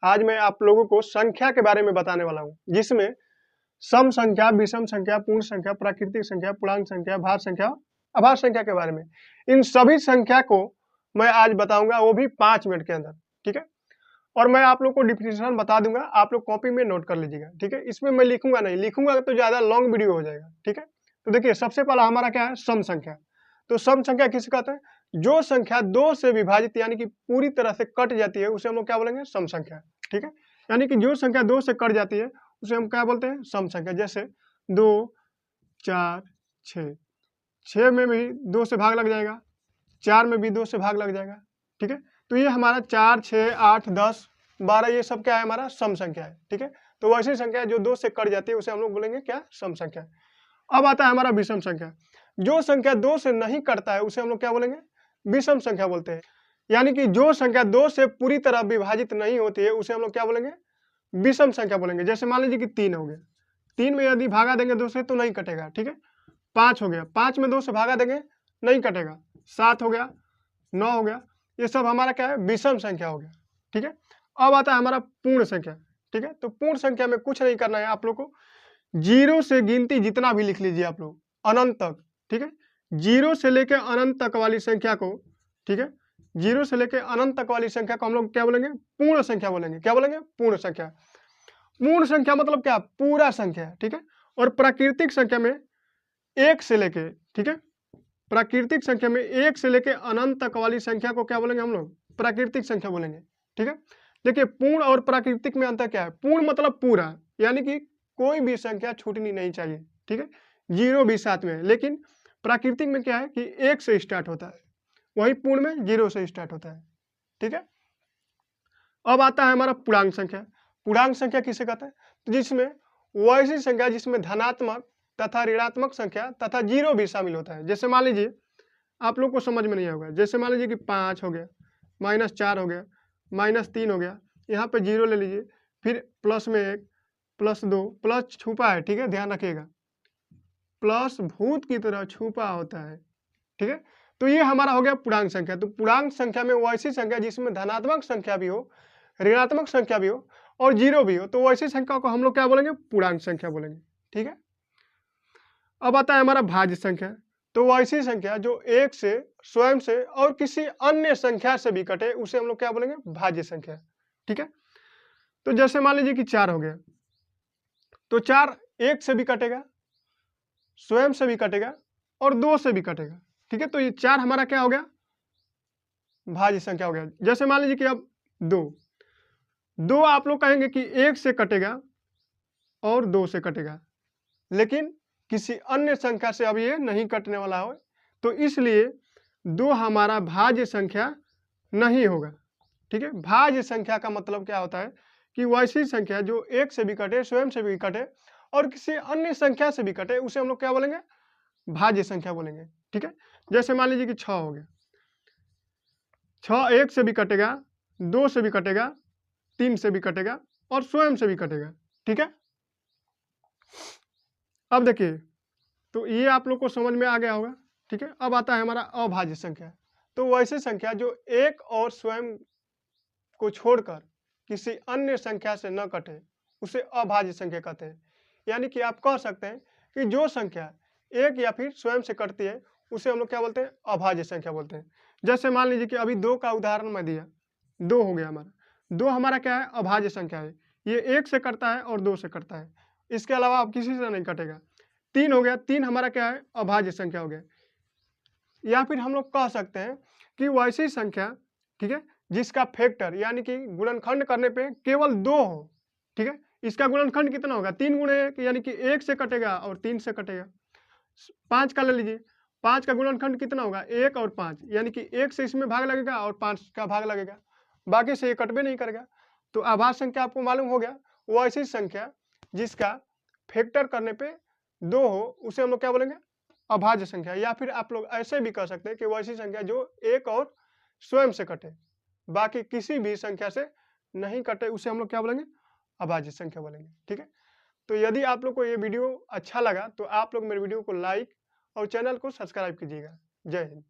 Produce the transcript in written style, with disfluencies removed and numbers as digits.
आज मैं आप लोगों को संख्या के बारे में बताने वाला हूँ, जिसमें सम संख्या, विषम संख्या, पूर्ण संख्या, प्राकृतिक संख्या, पूर्णांक संख्या, भाज्य संख्या, अभाज्य संख्या के बारे में। इन सभी संख्या को मैं आज बताऊंगा, वो भी 5 मिनट के अंदर, ठीक है। और मैं आप लोग को डिफिनेशन बता दूंगा, आप लोग कॉपी में नोट कर लीजिएगा, ठीक है। इसमें मैं लिखूंगा नहीं, लिखूंगा तो ज्यादा लॉन्ग वीडियो हो जाएगा, ठीक है। तो देखिए, सबसे पहला हमारा क्या है, सम संख्या। तो सम संख्या किसे कहते हैं? जो संख्या 2 से विभाजित यानी कि पूरी तरह से कट जाती है, उसे हम लोग क्या बोलेंगे? सम संख्या, ठीक है। यानी कि जो संख्या 2 से कट जाती है उसे हम क्या बोलते हैं? सम संख्या। जैसे 2, 4, 6। 6 में भी 2 से भाग लग जाएगा, 4 में भी 2 से भाग लग जाएगा, ठीक है। तो ये हमारा 4, 6, 8, 10, 12 ये सब क्या है? हमारा सम संख्या है, ठीक है। तो वैसी संख्या जो 2 से कट जाती है उसे हम लोग बोलेंगे क्या? सम संख्या। अब आता है हमारा विषम संख्या। जो संख्या 2 से नहीं कटता है उसे हम लोग क्या बोलेंगे? विषम संख्या बोलते हैं। यानी कि जो संख्या 2 से पूरी तरह विभाजित नहीं होती है उसे हम लोग क्या बोलेंगे? विषम संख्या बोलेंगे। जैसे मान लीजिए कि 3 हो गया, 3 में यदि भागा देंगे 2 से तो नहीं कटेगा, ठीक है। 5 हो गया, 5 में 2 से भागा देंगे नहीं कटेगा। 7 हो गया, 9 हो गया, ये सब हमारा क्या है? विषम संख्या हो गया, ठीक है। अब आता है हमारा पूर्ण संख्या, ठीक है। तो पूर्ण संख्या में कुछ नहीं करना है आप लोग को, 0 से गिनती जितना भी लिख लीजिए आप लोग, अनंत तक, ठीक है। 0 से लेकर अनंत तक वाली संख्या को, ठीक है, 0 से लेकर अनंत तक वाली संख्या को हम लोग क्या बोलेंगे? पूर्ण संख्या बोलेंगे। क्या बोलेंगे? पूर्ण संख्या। पूर्ण संख्या मतलब क्या? पूरा संख्या, ठीक है। और प्राकृतिक संख्या में 1 से लेके, ठीक है, प्राकृतिक संख्या में 1 से लेके अनंत तक वाली संख्या को क्या बोलेंगे हम लोग? प्राकृतिक संख्या बोलेंगे, ठीक है। देखिए, पूर्ण और प्राकृतिक में अंतर क्या है? पूर्ण मतलब पूरा, यानी कि कोई भी संख्या छूटनी नहीं चाहिए, ठीक है। 0 भी साथ में है, लेकिन प्राकृतिक में क्या है कि 1 से स्टार्ट होता है, वही पूर्ण में 0 से स्टार्ट होता है, ठीक है। अब आता है हमारा पूर्णांक संख्या। पूर्णांक संख्या किसे कहते हैं? तो जिसमें वैसी संख्या जिसमें धनात्मक तथा ऋणात्मक संख्या तथा 0 भी शामिल होता है। जैसे मान लीजिए, आप लोग को समझ में नहीं होगा, जैसे मान लीजिए कि 5 हो गया, -4 हो गया, -3 हो गया, यहाँ पे 0 ले लीजिए, फिर प्लस में 1, +2, प्लस छुपा है, ठीक है, ध्यान रखिएगा, प्लस भूत की तरह छुपा होता है, ठीक है। तो ये हमारा हो गया पूर्णांक संख्या। तो पूर्णांक संख्या में वैसी संख्या जिसमें धनात्मक संख्या भी हो, ऋणात्मक संख्या भी हो और 0 भी हो, तो वैसी संख्या को हम लोग क्या बोलेंगे? पूर्णांक संख्या बोलेंगे, ठीक है। अब आता है हमारा भाज्य संख्या। तो वैसी संख्या जो 1 से, स्वयं से और किसी अन्य संख्या से भी कटे उसे हम लोग क्या बोलेंगे? भाज्य संख्या, ठीक है। तो जैसे मान लीजिए कि 4 हो गया, तो 4 1 से भी कटेगा, स्वयं से भी कटेगा और 2 से भी कटेगा, ठीक है। तो ये 4 हमारा क्या हो गया? भाज्य संख्या हो गया। जैसे मान लीजिए कि अब 2 आप लोग कहेंगे कि 1 से कटेगा और 2 से कटेगा, लेकिन किसी अन्य संख्या से अब ये नहीं कटने वाला हो, तो इसलिए 2 हमारा भाज्य संख्या नहीं होगा, ठीक है। भाज्य संख्या का मतलब क्या होता है कि वैसी संख्या जो 1 से भी कटे, स्वयं से भी कटे और किसी अन्य संख्या से भी कटे उसे हम लोग क्या बोलेंगे? भाज्य संख्या बोलेंगे, ठीक है। जैसे मान लीजिए कि 6 हो गया, 6 1 से भी कटेगा, 2 से भी कटेगा, 3 से भी कटेगा और स्वयं से भी कटेगा, ठीक है। अब देखिए, तो ये आप लोग को समझ में आ गया होगा, ठीक है। अब आता है हमारा अभाज्य संख्या। तो वैसी संख्या जो 1 और स्वयं को छोड़कर किसी अन्य संख्या से न कटे उसे अभाज्य संख्या कहते हैं। यानी कि आप कह सकते हैं कि जो संख्या 1 या फिर स्वयं से कटती है उसे हम लोग क्या बोलते हैं? अभाज्य संख्या बोलते हैं। जैसे मान लीजिए कि अभी 2 का उदाहरण मैं दिया, 2 हो गया हमारा, 2 हमारा क्या है? अभाज्य संख्या है। ये 1 से कटता है और 2 से कटता है, इसके अलावा अब किसी से नहीं कटेगा। 3 हो गया, 3 हमारा क्या है? अभाज्य संख्या हो गया। या फिर हम लोग कह सकते हैं कि वैसी संख्या, ठीक है, जिसका फैक्टर यानी कि गुणनखंड करने पे केवल 2 हो, ठीक है। इसका गुणनखंड कितना होगा? 3 गुणे 1, यानी कि 1 से कटेगा और 3 से कटेगा। 5 का ले लीजिए, 5 का गुणनखंड कितना होगा? 1 और 5, यानी कि 1 से इसमें भाग लगेगा और 5 का भाग लगेगा, बाकी से ये कटबे नहीं करेगा। तो अभाज्य संख्या आपको मालूम हो गया। वो ऐसी संख्या जिसका फैक्टर करने पे 2 हो उसे हम लोग क्या बोलेंगे? अभाज्य संख्या। या फिर आप लोग ऐसे भी कह सकते हैं कि वैसी संख्या जो 1 और स्वयं से कटे, बाकी किसी भी संख्या से नहीं कटे उसे हम लोग क्या बोलेंगे? अभाज्य संख्या बोलेंगे, ठीक है। तो यदि आप लोग को ये वीडियो अच्छा लगा तो आप लोग मेरे वीडियो को लाइक और चैनल को सब्सक्राइब कीजिएगा। जय हिंद।